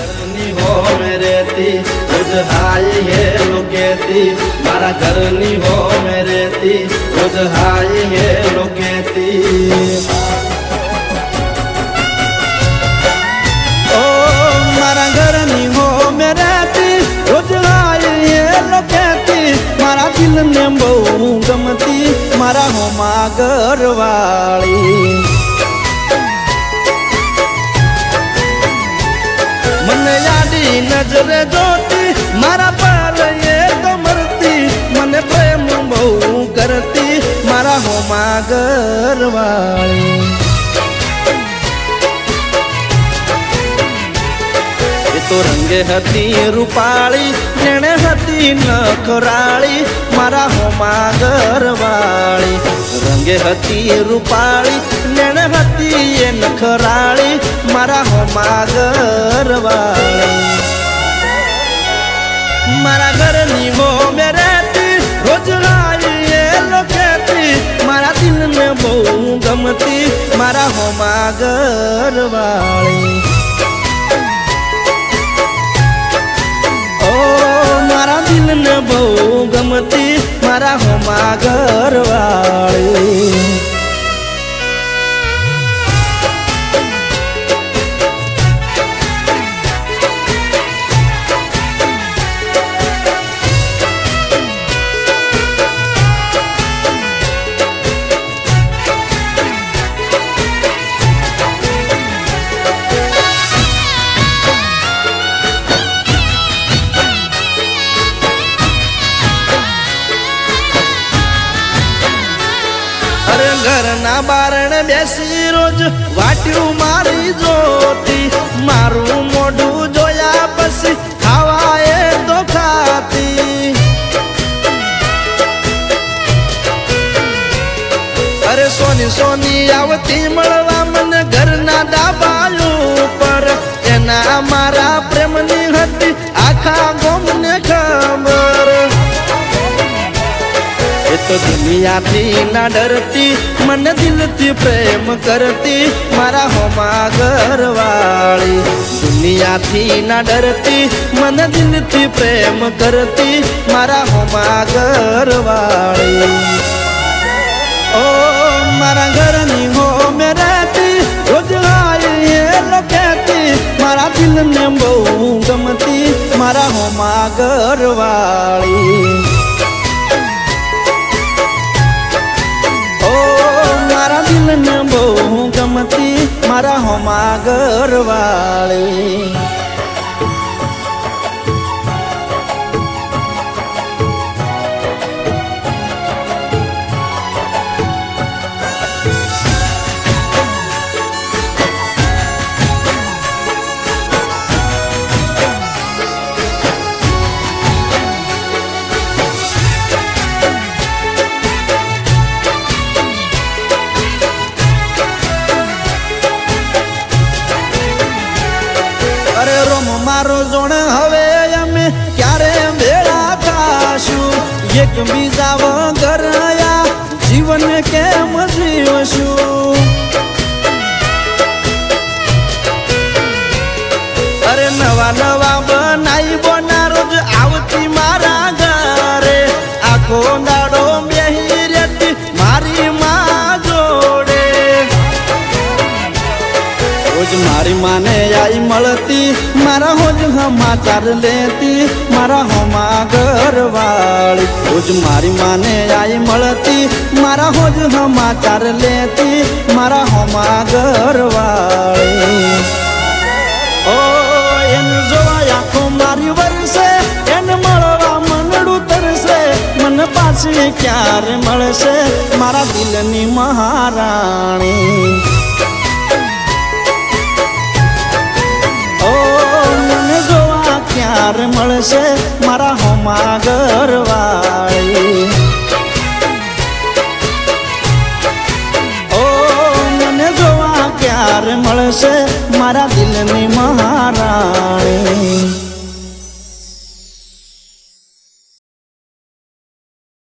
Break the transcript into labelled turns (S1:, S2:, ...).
S1: ઘરની હો મેરેતી રોજ હાય હે લોકેતી મારા ઘરની હો મેરેતી રોજ હાય હે લોકેતી
S2: ઓ મારા ઘરની હો મેરેતી રોજ હાય હે લોકેતી મારા દિલને બહુ ગમતી મારા હોમાં ઘરવાળી મને યાદી નજરે જોતી મારા પર એ તો મરતી મને પ્રેમ બહુ કરતી મારા હોમાં ઘરવાળી એ તો રંગે હતી રૂપાળી જેણે હતી નખરાળી મારા હોમાં ઘરવાળી રંગે હતી રૂપાળી જેણે હતી એ નખરાળી મારા હોમાં ઘરવાળી મારા ઘરની હો મેરેતી રોજ હાય એ લોકેતી મારા દિલને બહુ ગમતી મારા હોમાં ઘરવાળી મારા દિલને બહુ ગમતી મારા હોમાં ઘરવાળી ઘરના બારણે બેસી રોજ વાટ્યું મારી જોતી મારું મોઢું જોયા પછી ખાવા એ તો ખાતી અરે સોની સોની આવતી મળવા મને ઘરના ડાબાયું પર એના મારા પ્રેમની હતી આખા ગોમને ખબર એ તો દુનિયાથી ના ડરતી મને દિલથી પ્રેમ કરતી મારા હોમાં ઘરવાળી દુનિયાથી ના ડરતી મને દિલથી પ્રેમ કરતી મારા હોમાં ઘરવાળી ઓ મારા ઘરની હો મેરેતી રોજ હાય એ લોકેતી મારા દિલને બહુ ગમતી મારા હોમાં ઘરવાળી મારા દિલને બહુ ગમતી મારા હોમાં ઘરવાળી અરે રોમ મારો જોણ હવે અમે ક્યારે ભેળા થાશું એક બીજા વગર આ જીવન કેમ જીવશું અરે નવા નવા બનાઈ બોના રોજ આવતી મારા ઘરે આખો દાડો બેહી રહેતી મારી માં જોડે રોજ મારી માને આઈ મળતી મારા હોજ સમાચાર લેતી મારા હોમાં ઘરવાળી રોજ મારી માને આઈ મળતી મારા હોજ સમાચાર લેતી મારા હોમાં ઘરવાળી ઓ એને જોવા આખો મારી વરસે એને મળવા મનડું તરસે મને પાછી ક્યારે મળશે મારા દિલની મહારાણી ક્યારે મળશે મારા હોમાં ઘરવાળી ઓ મને જોવા ક્યારે મળશે મારા દિલની મહારાણી